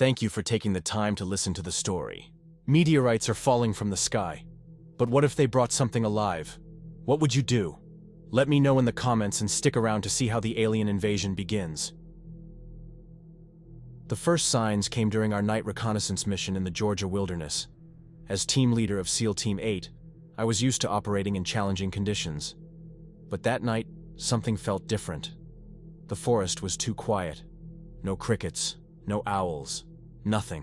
Thank you for taking the time to listen to the story. Meteorites are falling from the sky. But what if they brought something alive? What would you do? Let me know in the comments and stick around to see how the alien invasion begins. The first signs came during our night reconnaissance mission in the Georgia wilderness. As team leader of SEAL Team 8, I was used to operating in challenging conditions. But that night, something felt different. The forest was too quiet. No crickets, no owls, nothing.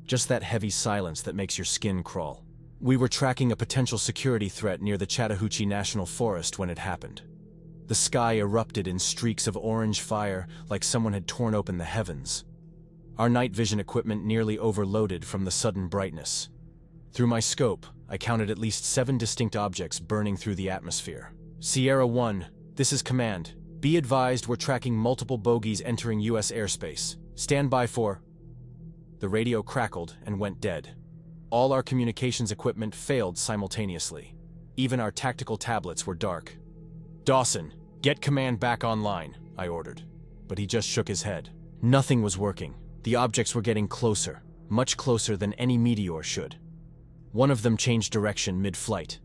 Just that heavy silence that makes your skin crawl. We were tracking a potential security threat near the Chattahoochee National Forest when it happened. The sky erupted in streaks of orange fire like someone had torn open the heavens. Our night vision equipment nearly overloaded from the sudden brightness. Through my scope, I counted at least 7 distinct objects burning through the atmosphere. Sierra 1, this is command. Be advised we're tracking multiple bogies entering U.S. airspace. Stand by for... The radio crackled and went dead. All our communications equipment failed simultaneously. Even our tactical tablets were dark. Dawson, get command back online, I ordered. But he just shook his head. Nothing was working. The objects were getting closer, much closer than any meteor should. One of them changed direction mid-flight.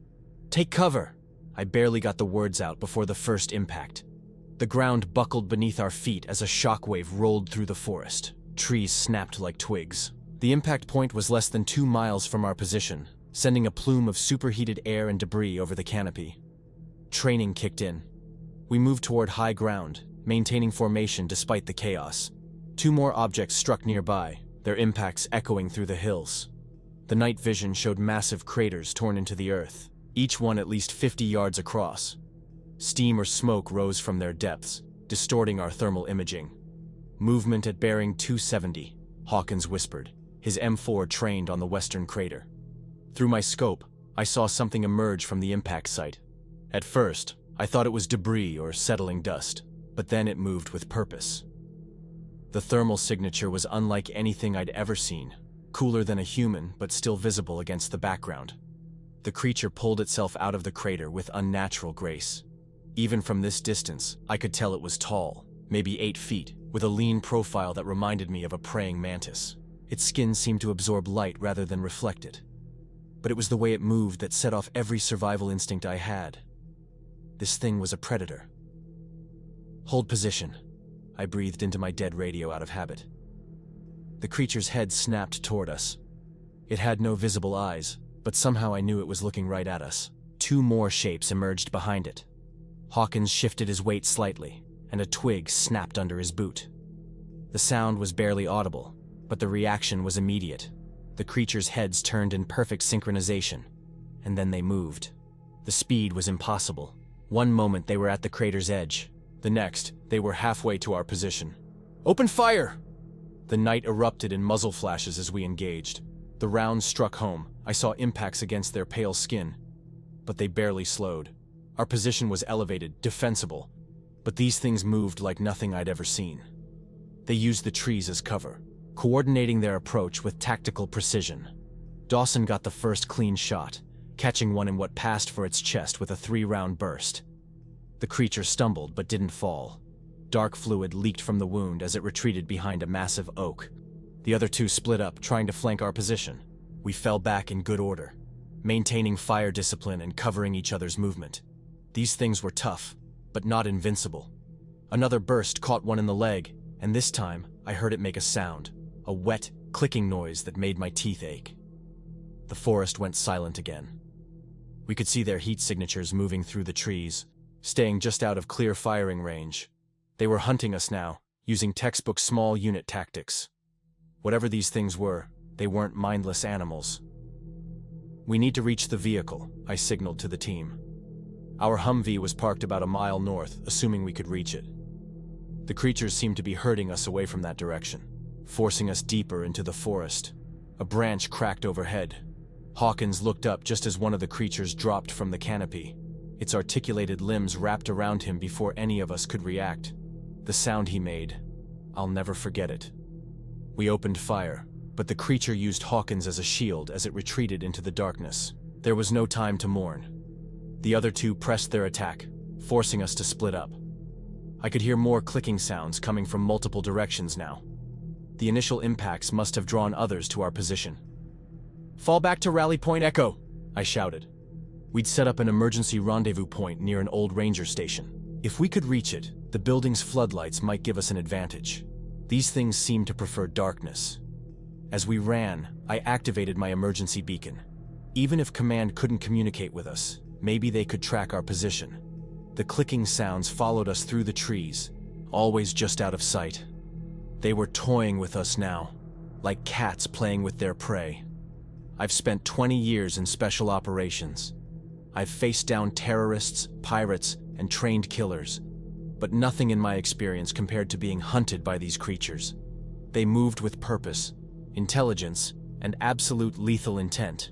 Take cover! I barely got the words out before the first impact. The ground buckled beneath our feet as a shockwave rolled through the forest. Trees snapped like twigs. The impact point was less than 2 miles from our position, sending a plume of superheated air and debris over the canopy. Training kicked in. We moved toward high ground, maintaining formation despite the chaos. 2 more objects struck nearby, their impacts echoing through the hills. The night vision showed massive craters torn into the earth, each one at least 50 yards across. Steam or smoke rose from their depths, distorting our thermal imaging. Movement at bearing 270, Hawkins whispered, his M4 trained on the western crater. Through my scope, I saw something emerge from the impact site. At first, I thought it was debris or settling dust, but then it moved with purpose. The thermal signature was unlike anything I'd ever seen, cooler than a human but still visible against the background. The creature pulled itself out of the crater with unnatural grace. Even from this distance, I could tell it was tall, maybe 8 feet, with a lean profile that reminded me of a praying mantis. Its skin seemed to absorb light rather than reflect it. But it was the way it moved that set off every survival instinct I had. This thing was a predator. Hold position. I breathed into my dead radio out of habit. The creature's head snapped toward us. It had no visible eyes, but somehow I knew it was looking right at us. 2 more shapes emerged behind it. Hawkins shifted his weight slightly, and a twig snapped under his boot. The sound was barely audible, but the reaction was immediate. The creature's heads turned in perfect synchronization, and then they moved. The speed was impossible. One moment they were at the crater's edge. The next, they were halfway to our position. Open fire! The night erupted in muzzle flashes as we engaged. The rounds struck home. I saw impacts against their pale skin, but they barely slowed. Our position was elevated, defensible, but these things moved like nothing I'd ever seen. They used the trees as cover, coordinating their approach with tactical precision. Dawson got the first clean shot, catching one in what passed for its chest with a 3-round burst. The creature stumbled but didn't fall. Dark fluid leaked from the wound as it retreated behind a massive oak. The other 2 split up, trying to flank our position. We fell back in good order, maintaining fire discipline and covering each other's movement. These things were tough, but not invincible. Another burst caught one in the leg, and this time I heard it make a sound, a wet, clicking noise that made my teeth ache. The forest went silent again. We could see their heat signatures moving through the trees, staying just out of clear firing range. They were hunting us now, using textbook small unit tactics. Whatever these things were, they weren't mindless animals. We need to reach the vehicle, I signaled to the team. Our Humvee was parked about a mile north, assuming we could reach it. The creatures seemed to be herding us away from that direction, forcing us deeper into the forest. A branch cracked overhead. Hawkins looked up just as one of the creatures dropped from the canopy. Its articulated limbs wrapped around him before any of us could react. The sound he made, I'll never forget it. We opened fire, but the creature used Hawkins as a shield as it retreated into the darkness. There was no time to mourn. The other 2 pressed their attack, forcing us to split up. I could hear more clicking sounds coming from multiple directions now. The initial impacts must have drawn others to our position. "Fall back to Rally Point Echo," I shouted. We'd set up an emergency rendezvous point near an old ranger station. If we could reach it, the building's floodlights might give us an advantage. These things seemed to prefer darkness. As we ran, I activated my emergency beacon. Even if command couldn't communicate with us, maybe they could track our position. The clicking sounds followed us through the trees, always just out of sight. They were toying with us now, like cats playing with their prey. I've spent 20 years in special operations. I've faced down terrorists, pirates, and trained killers, but nothing in my experience compared to being hunted by these creatures. They moved with purpose, intelligence, and absolute lethal intent.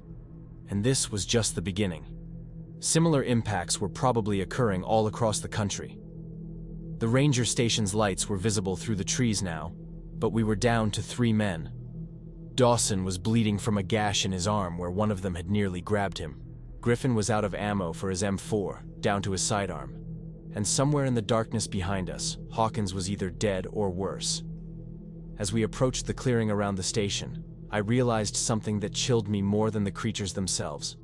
And this was just the beginning. Similar impacts were probably occurring all across the country. The ranger station's lights were visible through the trees now, but we were down to 3 men. Dawson was bleeding from a gash in his arm where one of them had nearly grabbed him. Griffin was out of ammo for his M4, down to his sidearm. And somewhere in the darkness behind us, Hawkins was either dead or worse. As we approached the clearing around the station, I realized something that chilled me more than the creatures themselves.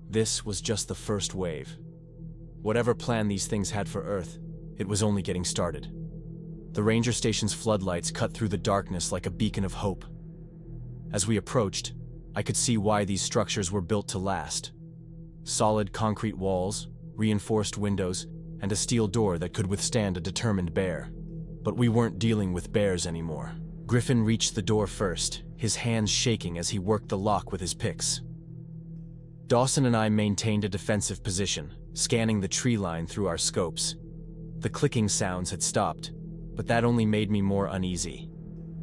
This was just the first wave. Whatever plan these things had for Earth, it was only getting started. The ranger station's floodlights cut through the darkness like a beacon of hope. As we approached, I could see why these structures were built to last. Solid concrete walls, reinforced windows, and a steel door that could withstand a determined bear. But we weren't dealing with bears anymore. Griffin reached the door first, his hands shaking as he worked the lock with his picks. Dawson and I maintained a defensive position, scanning the tree line through our scopes. The clicking sounds had stopped, but that only made me more uneasy.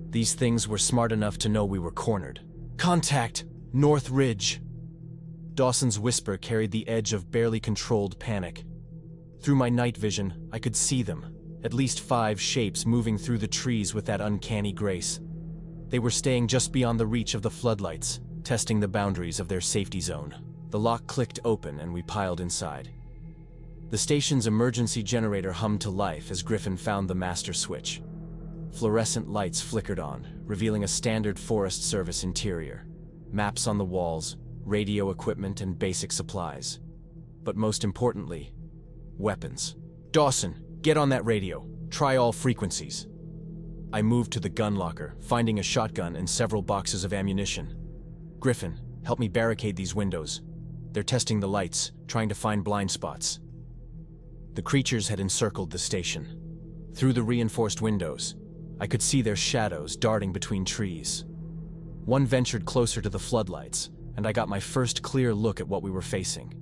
These things were smart enough to know we were cornered. "Contact! North Ridge!" Dawson's whisper carried the edge of barely controlled panic. Through my night vision, I could see them, at least 5 shapes moving through the trees with that uncanny grace. They were staying just beyond the reach of the floodlights, testing the boundaries of their safety zone. The lock clicked open and we piled inside. The station's emergency generator hummed to life as Griffin found the master switch. Fluorescent lights flickered on, revealing a standard Forest Service interior. Maps on the walls, radio equipment, and basic supplies. But most importantly, weapons. "Dawson, get on that radio. Try all frequencies." I moved to the gun locker, finding a shotgun and several boxes of ammunition. "Griffin, help me barricade these windows. They're testing the lights, trying to find blind spots." The creatures had encircled the station. Through the reinforced windows, I could see their shadows darting between trees. One ventured closer to the floodlights, and I got my first clear look at what we were facing.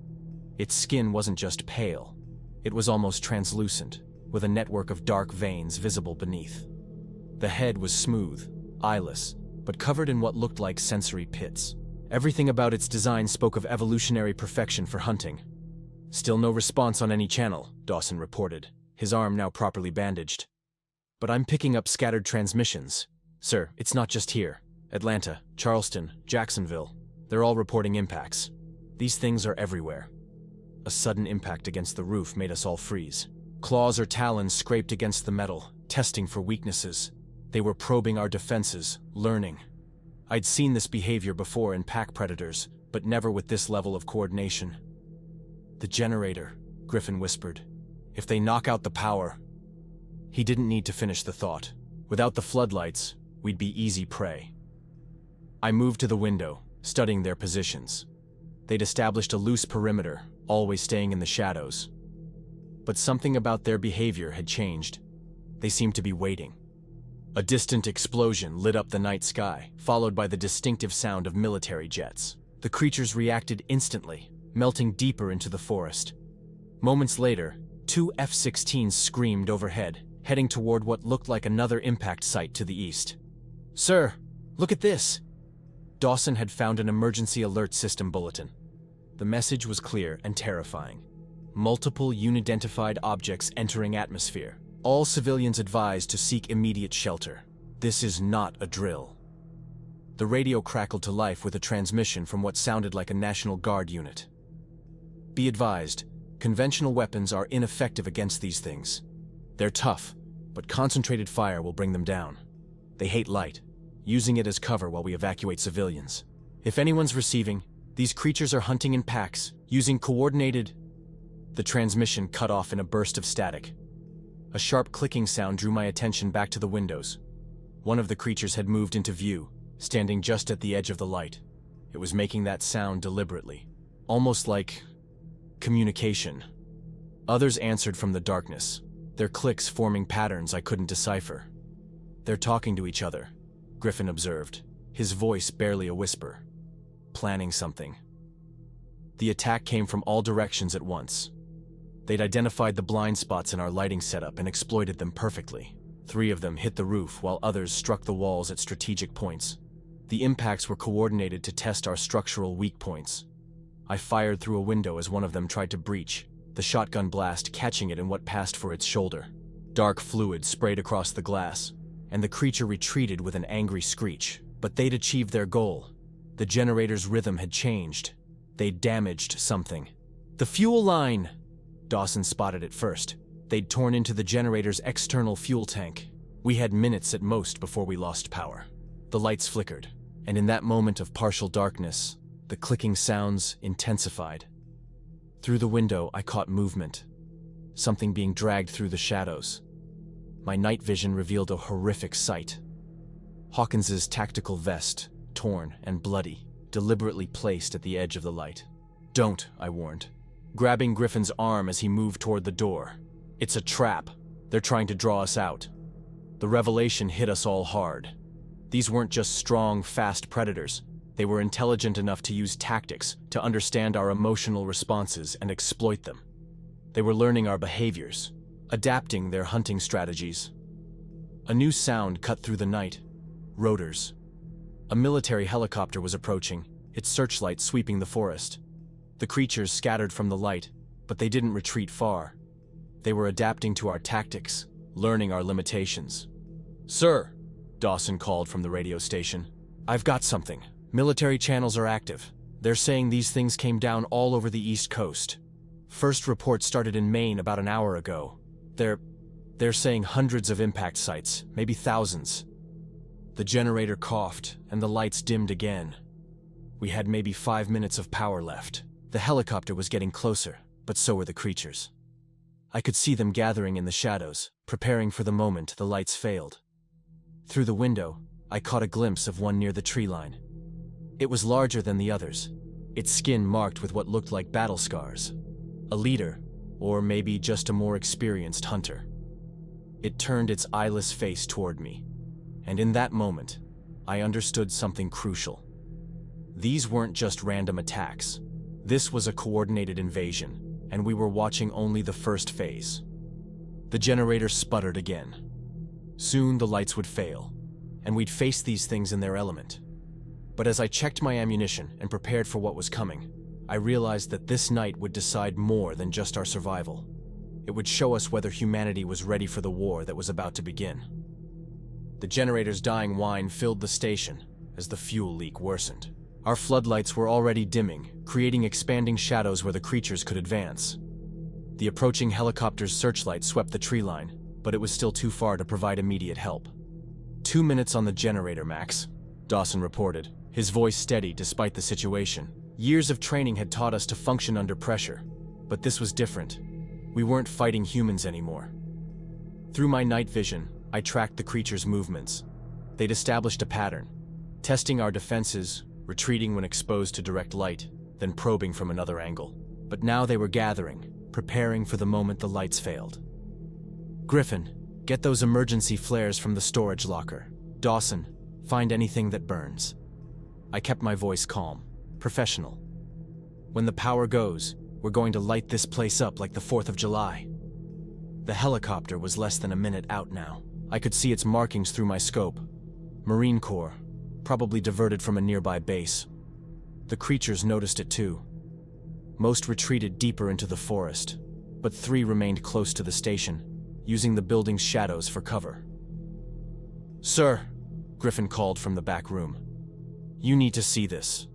Its skin wasn't just pale. It was almost translucent, with a network of dark veins visible beneath. The head was smooth, eyeless, but covered in what looked like sensory pits. Everything about its design spoke of evolutionary perfection for hunting. "Still no response on any channel," Dawson reported, his arm now properly bandaged. "But I'm picking up scattered transmissions. Sir, it's not just here. Atlanta, Charleston, Jacksonville. They're all reporting impacts. These things are everywhere." A sudden impact against the roof made us all freeze. Claws or talons scraped against the metal, testing for weaknesses. They were probing our defenses, learning. I'd seen this behavior before in pack predators, but never with this level of coordination. "The generator," Griffin whispered. "If they knock out the power..." He didn't need to finish the thought. Without the floodlights, we'd be easy prey. I moved to the window, studying their positions. They'd established a loose perimeter, always staying in the shadows. But something about their behavior had changed. They seemed to be waiting. A distant explosion lit up the night sky, followed by the distinctive sound of military jets. The creatures reacted instantly, melting deeper into the forest. Moments later, 2 F-16s screamed overhead, heading toward what looked like another impact site to the east. "Sir, look at this!" Dawson had found an emergency alert system bulletin. The message was clear and terrifying. Multiple unidentified objects entering atmosphere. All civilians advised to seek immediate shelter. This is not a drill. The radio crackled to life with a transmission from what sounded like a National Guard unit. "Be advised, conventional weapons are ineffective against these things. They're tough, but concentrated fire will bring them down. They hate light, using it as cover while we evacuate civilians. If anyone's receiving, these creatures are hunting in packs, using coordinated... The transmission cut off in a burst of static. A sharp clicking sound drew my attention back to the windows. One of the creatures had moved into view, standing just at the edge of the light. It was making that sound deliberately, almost like communication. Others answered from the darkness, their clicks forming patterns I couldn't decipher. "They're talking to each other," Griffin observed, his voice barely a whisper. "Planning something." The attack came from all directions at once. They'd identified the blind spots in our lighting setup and exploited them perfectly. 3 of them hit the roof while others struck the walls at strategic points. The impacts were coordinated to test our structural weak points. I fired through a window as one of them tried to breach, the shotgun blast catching it in what passed for its shoulder. Dark fluid sprayed across the glass, and the creature retreated with an angry screech. But they'd achieved their goal. The generator's rhythm had changed. They'd damaged something. "The fuel line!" Dawson spotted it first. They'd torn into the generator's external fuel tank. We had minutes at most before we lost power. The lights flickered, and in that moment of partial darkness, the clicking sounds intensified. Through the window, I caught movement. Something being dragged through the shadows. My night vision revealed a horrific sight. Hawkins's tactical vest, torn and bloody, deliberately placed at the edge of the light. "Don't," I warned, grabbing Griffin's arm as he moved toward the door. "It's a trap. They're trying to draw us out." The revelation hit us all hard. These weren't just strong, fast predators. They were intelligent enough to use tactics, to understand our emotional responses and exploit them. They were learning our behaviors, adapting their hunting strategies. A new sound cut through the night. Rotors. A military helicopter was approaching, its searchlight sweeping the forest. The creatures scattered from the light, but they didn't retreat far. They were adapting to our tactics, learning our limitations. "Sir," Dawson called from the radio station, "I've got something. Military channels are active. They're saying these things came down all over the East Coast. First report started in Maine about an hour ago. They're saying hundreds of impact sites, maybe thousands." The generator coughed, and the lights dimmed again. We had maybe 5 minutes of power left. The helicopter was getting closer, but so were the creatures. I could see them gathering in the shadows, preparing for the moment the lights failed. Through the window, I caught a glimpse of one near the tree line. It was larger than the others, its skin marked with what looked like battle scars. A leader, or maybe just a more experienced hunter. It turned its eyeless face toward me, and in that moment, I understood something crucial. These weren't just random attacks. This was a coordinated invasion, and we were watching only the first phase. The generator sputtered again. Soon the lights would fail, and we'd face these things in their element. But as I checked my ammunition and prepared for what was coming, I realized that this night would decide more than just our survival. It would show us whether humanity was ready for the war that was about to begin. The generator's dying whine filled the station as the fuel leak worsened. Our floodlights were already dimming, creating expanding shadows where the creatures could advance. The approaching helicopter's searchlight swept the tree line, but it was still too far to provide immediate help. 2 minutes on the generator, Max, Dawson reported, his voice steady despite the situation. Years of training had taught us to function under pressure, but this was different. We weren't fighting humans anymore. Through my night vision, I tracked the creatures' movements. They'd established a pattern, testing our defenses, retreating when exposed to direct light, then probing from another angle. But now they were gathering, preparing for the moment the lights failed. "Griffin, get those emergency flares from the storage locker. Dawson, find anything that burns." I kept my voice calm, professional. "When the power goes, we're going to light this place up like the 4th of July." The helicopter was less than a minute out now. I could see its markings through my scope. Marine Corps, probably diverted from a nearby base. The creatures noticed it too. Most retreated deeper into the forest, but 3 remained close to the station, using the building's shadows for cover. "Sir," Griffin called from the back room, "you need to see this."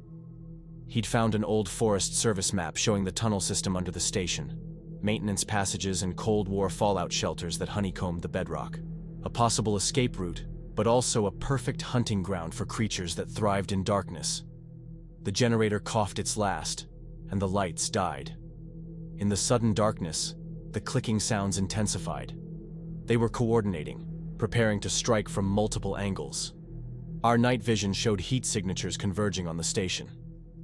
He'd found an old Forest Service map showing the tunnel system under the station, maintenance passages and Cold War fallout shelters that honeycombed the bedrock. A possible escape route, but also a perfect hunting ground for creatures that thrived in darkness. The generator coughed its last, and the lights died. In the sudden darkness, the clicking sounds intensified. They were coordinating, preparing to strike from multiple angles. Our night vision showed heat signatures converging on the station,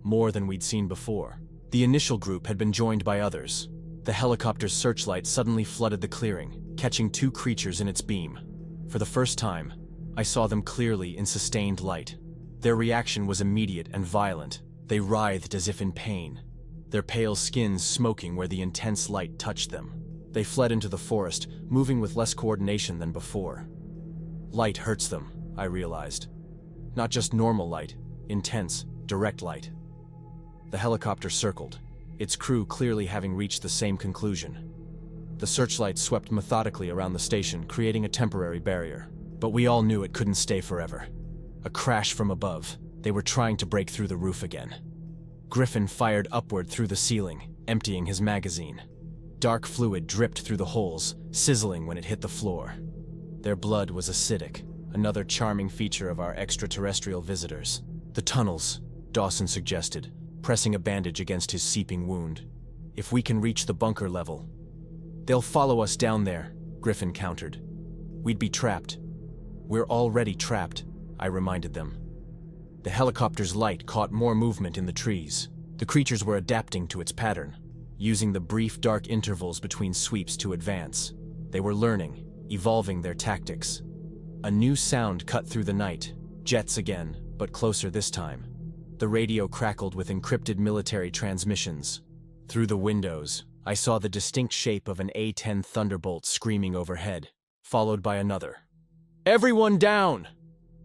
more than we'd seen before. The initial group had been joined by others. The helicopter's searchlight suddenly flooded the clearing, catching two creatures in its beam. For the first time, I saw them clearly in sustained light. Their reaction was immediate and violent. They writhed as if in pain, their pale skins smoking where the intense light touched them. They fled into the forest, moving with less coordination than before. Light hurts them, I realized. Not just normal light, intense, direct light. The helicopter circled, its crew clearly having reached the same conclusion. The searchlight swept methodically around the station, creating a temporary barrier. But we all knew it couldn't stay forever. A crash from above. They were trying to break through the roof again. Griffin fired upward through the ceiling, emptying his magazine. Dark fluid dripped through the holes, sizzling when it hit the floor. Their blood was acidic, another charming feature of our extraterrestrial visitors. The tunnels, Dawson suggested, pressing a bandage against his seeping wound. If we can reach the bunker level. They'll follow us down there, Griffin countered. We'd be trapped. We're already trapped, I reminded them. The helicopter's light caught more movement in the trees. The creatures were adapting to its pattern, using the brief dark intervals between sweeps to advance. They were learning, evolving their tactics. A new sound cut through the night, jets again, but closer this time. The radio crackled with encrypted military transmissions. Through the windows, I saw the distinct shape of an A-10 Thunderbolt screaming overhead, followed by another. "Everyone down!"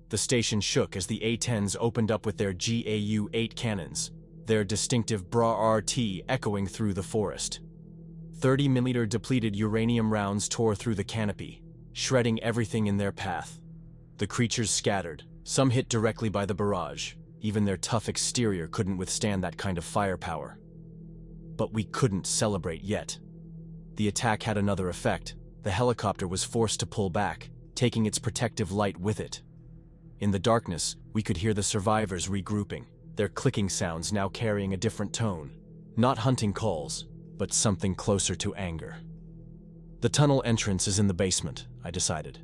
The station shook as the A-10s opened up with their GAU-8 cannons, their distinctive BRA-RT echoing through the forest. 30mm depleted uranium rounds tore through the canopy, shredding everything in their path. The creatures scattered, some hit directly by the barrage. Even their tough exterior couldn't withstand that kind of firepower. But we couldn't celebrate yet. The attack had another effect. The helicopter was forced to pull back, taking its protective light with it. In the darkness, we could hear the survivors regrouping, their clicking sounds now carrying a different tone. Not hunting calls, but something closer to anger. The tunnel entrance is in the basement, I decided.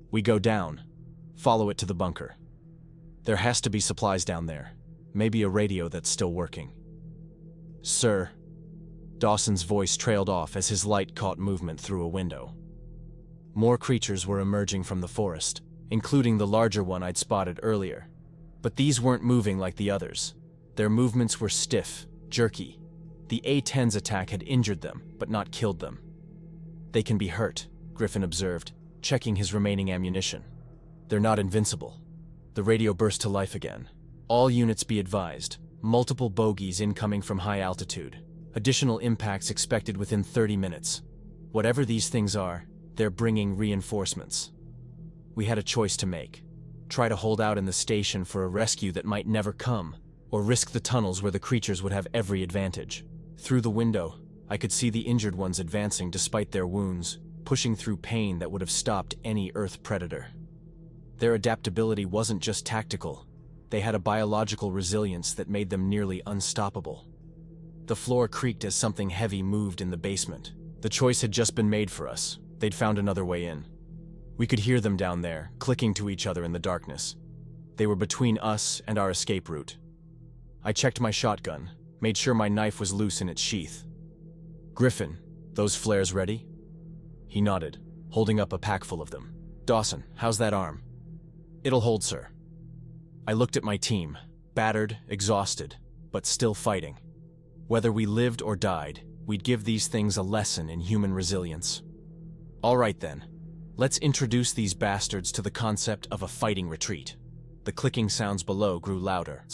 We go down, follow it to the bunker. There has to be supplies down there, maybe a radio that's still working. "Sir," Dawson's voice trailed off as his light caught movement through a window. More creatures were emerging from the forest, including the larger one I'd spotted earlier. But these weren't moving like the others. Their movements were stiff, jerky. The A-10's attack had injured them, but not killed them. "They can be hurt," Griffin observed, checking his remaining ammunition. "They're not invincible." The radio burst to life again. "All units be advised. Multiple bogies incoming from high altitude. Additional impacts expected within 30 minutes. Whatever these things are, they're bringing reinforcements." We had a choice to make. Try to hold out in the station for a rescue that might never come, or risk the tunnels where the creatures would have every advantage. Through the window, I could see the injured ones advancing despite their wounds, pushing through pain that would have stopped any Earth predator. Their adaptability wasn't just tactical. They had a biological resilience that made them nearly unstoppable. The floor creaked as something heavy moved in the basement. The choice had just been made for us. They'd found another way in. We could hear them down there, clicking to each other in the darkness. They were between us and our escape route. I checked my shotgun, made sure my knife was loose in its sheath. "Griffin, those flares ready?" He nodded, holding up a pack full of them. "Dawson, how's that arm?" "It'll hold, sir." I looked at my team, battered, exhausted, but still fighting. Whether we lived or died, we'd give these things a lesson in human resilience. "All right then. Let's introduce these bastards to the concept of a fighting retreat." The clicking sounds below grew louder,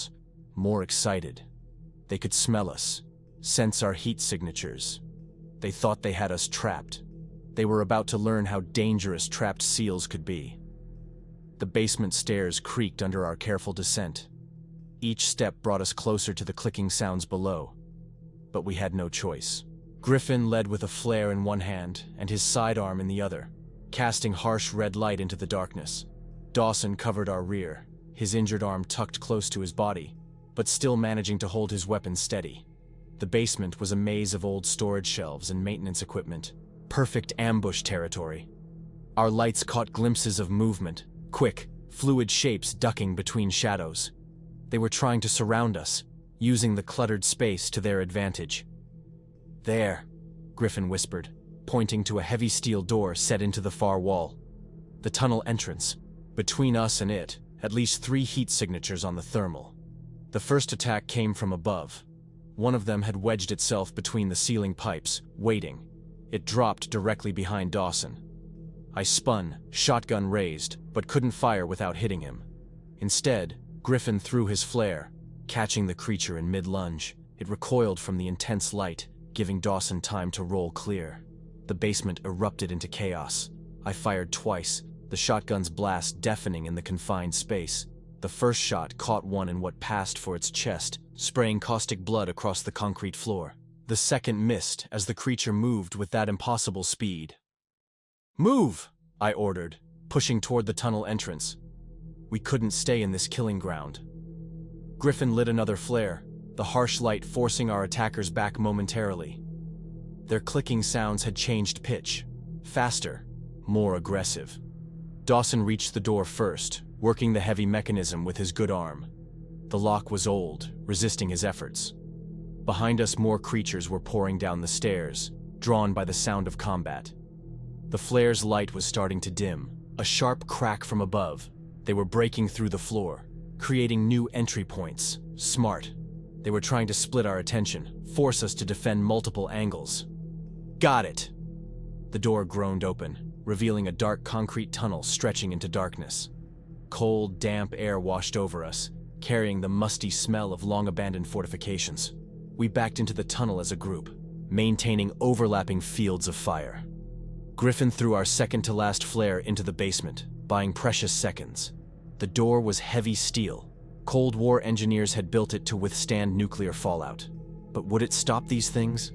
more excited. They could smell us, sense our heat signatures. They thought they had us trapped. They were about to learn how dangerous trapped seals could be. The basement stairs creaked under our careful descent. Each step brought us closer to the clicking sounds below. But we had no choice. Griffin led with a flare in one hand and his sidearm in the other, casting harsh red light into the darkness. Dawson covered our rear, his injured arm tucked close to his body, but still managing to hold his weapon steady. The basement was a maze of old storage shelves and maintenance equipment. Perfect ambush territory. Our lights caught glimpses of movement, quick, fluid shapes ducking between shadows. They were trying to surround us, using the cluttered space to their advantage. "There," Griffin whispered, pointing to a heavy steel door set into the far wall. The tunnel entrance. Between us and it, at least 3 heat signatures on the thermal. The first attack came from above. One of them had wedged itself between the ceiling pipes, waiting. It dropped directly behind Dawson. I spun, shotgun raised, but couldn't fire without hitting him. Instead, Griffin threw his flare, catching the creature in mid-lunge. It recoiled from the intense light, giving Dawson time to roll clear. The basement erupted into chaos. I fired twice, the shotgun's blast deafening in the confined space. The first shot caught one in what passed for its chest, spraying caustic blood across the concrete floor. The second missed as the creature moved with that impossible speed. "Move!" I ordered, pushing toward the tunnel entrance. We couldn't stay in this killing ground. Griffin lit another flare, the harsh light forcing our attackers back momentarily. Their clicking sounds had changed pitch, faster, more aggressive. Dawson reached the door first, working the heavy mechanism with his good arm. The lock was old, resisting his efforts. Behind us, more creatures were pouring down the stairs, drawn by the sound of combat. The flare's light was starting to dim, a sharp crack from above. They were breaking through the floor, creating new entry points. Smart. They were trying to split our attention, force us to defend multiple angles. Got it! The door groaned open, revealing a dark concrete tunnel stretching into darkness. Cold, damp air washed over us, carrying the musty smell of long-abandoned fortifications. We backed into the tunnel as a group, maintaining overlapping fields of fire. Griffin threw our second-to-last flare into the basement, buying precious seconds. The door was heavy steel. Cold War engineers had built it to withstand nuclear fallout. But would it stop these things?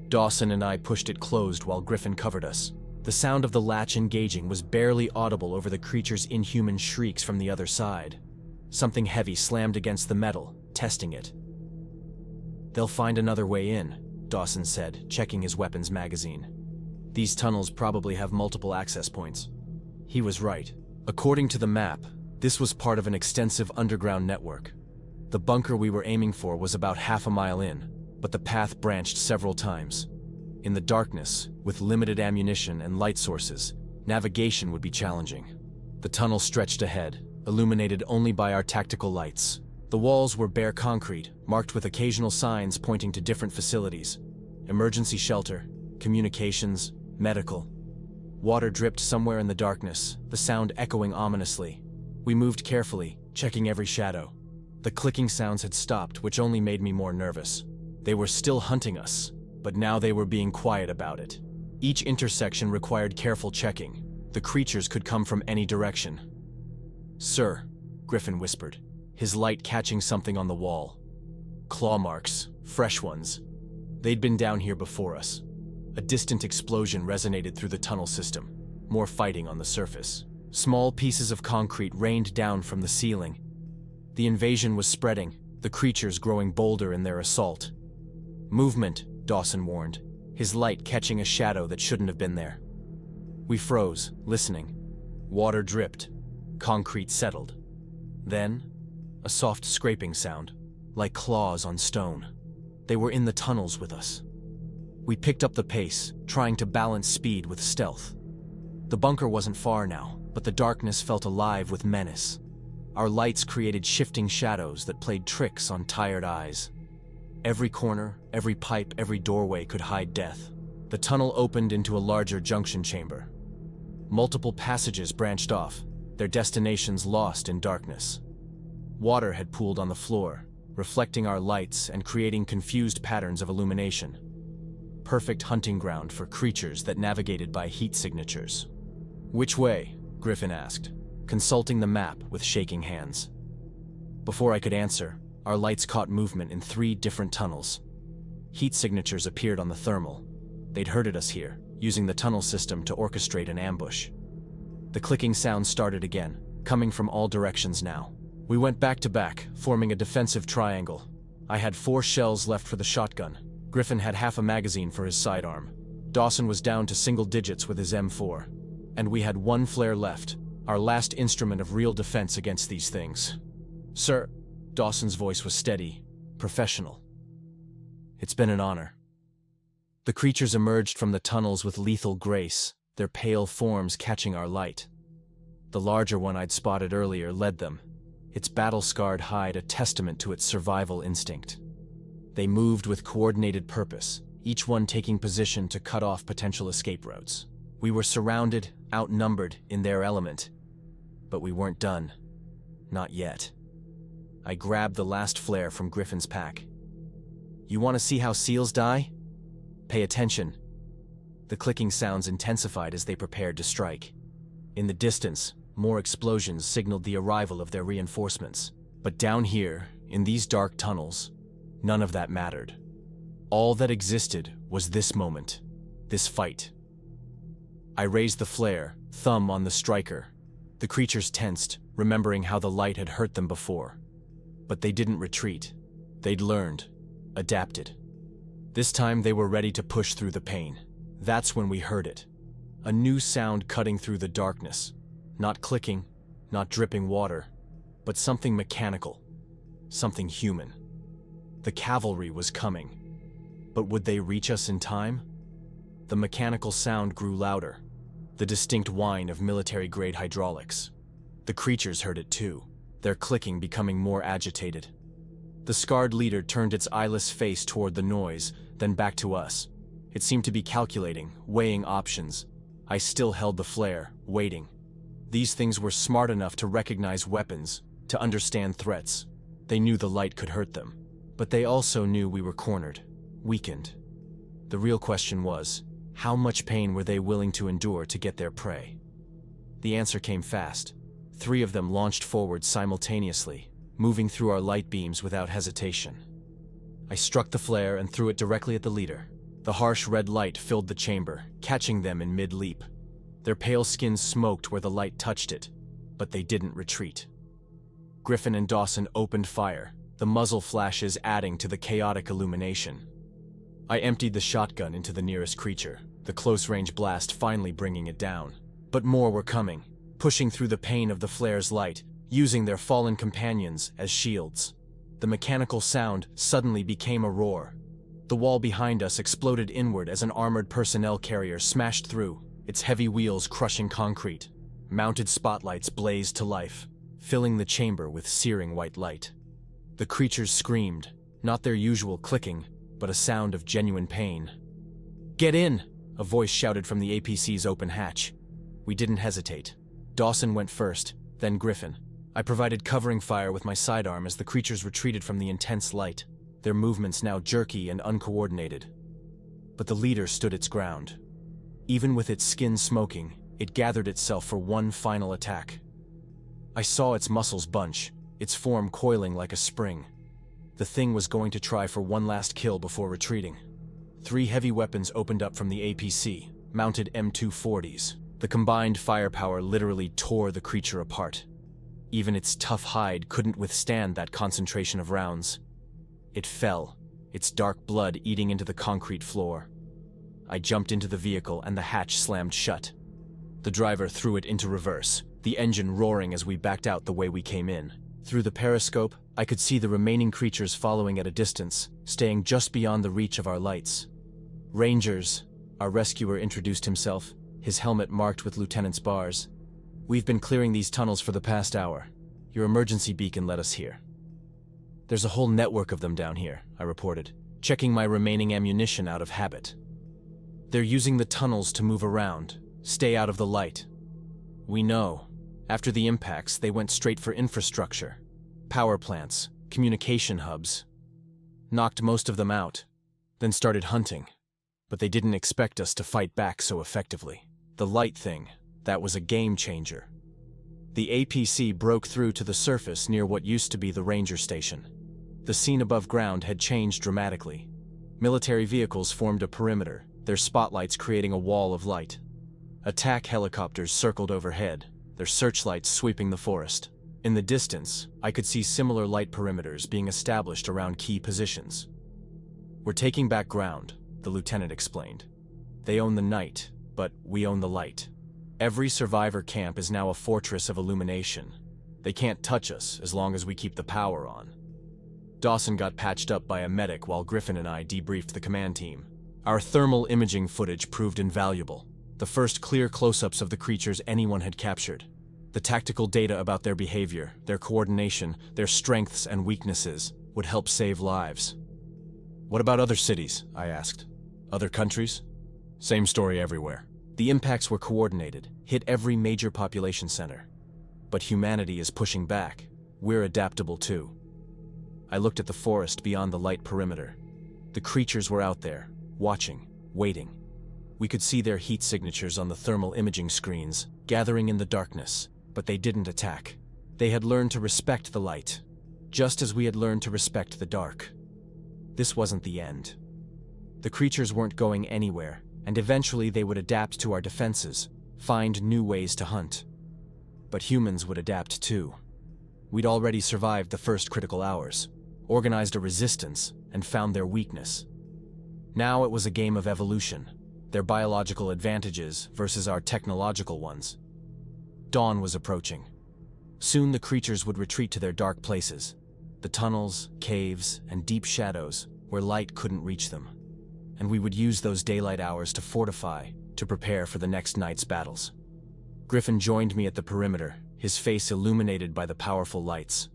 Dawson and I pushed it closed while Griffin covered us. The sound of the latch engaging was barely audible over the creature's inhuman shrieks from the other side. Something heavy slammed against the metal, testing it. "They'll find another way in," Dawson said, checking his weapons magazine. "These tunnels probably have multiple access points." He was right. According to the map, this was part of an extensive underground network. The bunker we were aiming for was about half a mile in, but the path branched several times. In the darkness, with limited ammunition and light sources, navigation would be challenging. The tunnel stretched ahead, illuminated only by our tactical lights. The walls were bare concrete, marked with occasional signs pointing to different facilities. Emergency shelter, communications, medical. Water dripped somewhere in the darkness, the sound echoing ominously. We moved carefully, checking every shadow. The clicking sounds had stopped, which only made me more nervous. They were still hunting us, but now they were being quiet about it. Each intersection required careful checking. The creatures could come from any direction. "Sir," Griffin whispered, his light catching something on the wall. Claw marks, fresh ones. They'd been down here before us. A distant explosion resonated through the tunnel system, more fighting on the surface. Small pieces of concrete rained down from the ceiling. The invasion was spreading, the creatures growing bolder in their assault. "Movement," Dawson warned, his light catching a shadow that shouldn't have been there. We froze, listening. Water dripped. Concrete settled. Then, a soft scraping sound, like claws on stone. They were in the tunnels with us. We picked up the pace, trying to balance speed with stealth. The bunker wasn't far now, but the darkness felt alive with menace. Our lights created shifting shadows that played tricks on tired eyes. Every corner, every pipe, every doorway could hide death. The tunnel opened into a larger junction chamber. Multiple passages branched off, their destinations lost in darkness. Water had pooled on the floor, reflecting our lights and creating confused patterns of illumination. Perfect hunting ground for creatures that navigated by heat signatures. "Which way?" Griffin asked, consulting the map with shaking hands. Before I could answer, our lights caught movement in 3 different tunnels. Heat signatures appeared on the thermal. They'd herded us here, using the tunnel system to orchestrate an ambush. The clicking sound started again, coming from all directions now. We went back to back, forming a defensive triangle. I had 4 shells left for the shotgun. Griffin had half a magazine for his sidearm. Dawson was down to single digits with his M4. And we had 1 flare left, our last instrument of real defense against these things. "Sir," Dawson's voice was steady, professional. "It's been an honor." The creatures emerged from the tunnels with lethal grace, their pale forms catching our light. The larger one I'd spotted earlier led them, its battle-scarred hide a testament to its survival instinct. They moved with coordinated purpose, each one taking position to cut off potential escape routes. We were surrounded, outnumbered, in their element. But we weren't done. Not yet. I grabbed the last flare from Griffin's pack. "You want to see how seals die? Pay attention." The clicking sounds intensified as they prepared to strike. In the distance, more explosions signaled the arrival of their reinforcements. But down here, in these dark tunnels, none of that mattered. All that existed was this moment, this fight. I raised the flare, thumb on the striker. The creatures tensed, remembering how the light had hurt them before. But they didn't retreat. They'd learned, adapted. This time they were ready to push through the pain. That's when we heard it. A new sound cutting through the darkness. Not clicking, not dripping water, but something mechanical, something human. The cavalry was coming. But would they reach us in time? The mechanical sound grew louder, the distinct whine of military-grade hydraulics. The creatures heard it too, their clicking becoming more agitated. The scarred leader turned its eyeless face toward the noise, then back to us. It seemed to be calculating, weighing options. I still held the flare, waiting. These things were smart enough to recognize weapons, to understand threats. They knew the light could hurt them. But they also knew we were cornered, weakened. The real question was, how much pain were they willing to endure to get their prey? The answer came fast. 3 of them launched forward simultaneously, moving through our light beams without hesitation. I struck the flare and threw it directly at the leader. The harsh red light filled the chamber, catching them in mid-leap. Their pale skins smoked where the light touched it, but they didn't retreat. Griffin and Dawson opened fire, the muzzle flashes adding to the chaotic illumination. I emptied the shotgun into the nearest creature, the close-range blast finally bringing it down. But more were coming, pushing through the pain of the flare's light, using their fallen companions as shields. The mechanical sound suddenly became a roar. The wall behind us exploded inward as an armored personnel carrier smashed through, its heavy wheels crushing concrete. Mounted spotlights blazed to life, filling the chamber with searing white light. The creatures screamed, not their usual clicking, but a sound of genuine pain. "Get in!" a voice shouted from the APC's open hatch. We didn't hesitate. Dawson went first, then Griffin. I provided covering fire with my sidearm as the creatures retreated from the intense light, their movements now jerky and uncoordinated. But the leader stood its ground. Even with its skin smoking, it gathered itself for one final attack. I saw its muscles bunch, its form coiling like a spring. The thing was going to try for one last kill before retreating. 3 heavy weapons opened up from the APC, mounted M240s. The combined firepower literally tore the creature apart. Even its tough hide couldn't withstand that concentration of rounds. It fell, its dark blood eating into the concrete floor. I jumped into the vehicle and the hatch slammed shut. The driver threw it into reverse, the engine roaring as we backed out the way we came in. Through the periscope, I could see the remaining creatures following at a distance, staying just beyond the reach of our lights. "Rangers," our rescuer introduced himself, his helmet marked with lieutenant's bars. "We've been clearing these tunnels for the past hour. Your emergency beacon led us here." "There's a whole network of them down here," I reported, checking my remaining ammunition out of habit. "They're using the tunnels to move around, stay out of the light. We know. After the impacts, they went straight for infrastructure. Power plants, communication hubs. Knocked most of them out, then started hunting. But they didn't expect us to fight back so effectively. The light thing, that was a game changer." The APC broke through to the surface near what used to be the ranger station. The scene above ground had changed dramatically. Military vehicles formed a perimeter, their spotlights creating a wall of light. Attack helicopters circled overhead, their searchlights sweeping the forest. In the distance, I could see similar light perimeters being established around key positions. "We're taking back ground," the lieutenant explained. "They own the night, but we own the light. Every survivor camp is now a fortress of illumination. They can't touch us as long as we keep the power on." Dawson got patched up by a medic while Griffin and I debriefed the command team. Our thermal imaging footage proved invaluable. The first clear close-ups of the creatures anyone had captured. The tactical data about their behavior, their coordination, their strengths and weaknesses would help save lives. "What about other cities?" I asked. "Other countries?" "Same story everywhere. The impacts were coordinated, hit every major population center. But humanity is pushing back. We're adaptable too." I looked at the forest beyond the light perimeter. The creatures were out there, watching, waiting. We could see their heat signatures on the thermal imaging screens, gathering in the darkness, but they didn't attack. They had learned to respect the light, just as we had learned to respect the dark. This wasn't the end. The creatures weren't going anywhere, and eventually they would adapt to our defenses, find new ways to hunt. But humans would adapt too. We'd already survived the first critical hours, organized a resistance, and found their weakness. Now it was a game of evolution, their biological advantages versus our technological ones. Dawn was approaching. Soon the creatures would retreat to their dark places, the tunnels, caves, and deep shadows where light couldn't reach them. And we would use those daylight hours to fortify, to prepare for the next night's battles. Griffin joined me at the perimeter, his face illuminated by the powerful lights.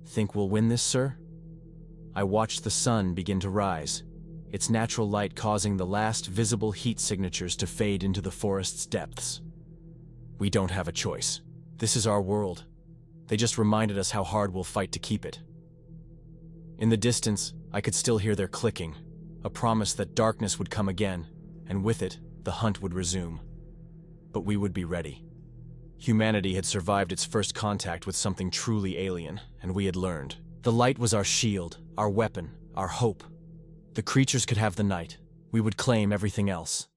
"Think we'll win this, sir?" I watched the sun begin to rise, its natural light causing the last visible heat signatures to fade into the forest's depths. "We don't have a choice. This is our world. They just reminded us how hard we'll fight to keep it." In the distance, I could still hear their clicking, a promise that darkness would come again, and with it, the hunt would resume. But we would be ready. Humanity had survived its first contact with something truly alien, and we had learned. The light was our shield, our weapon, our hope. The creatures could have the night. We would claim everything else.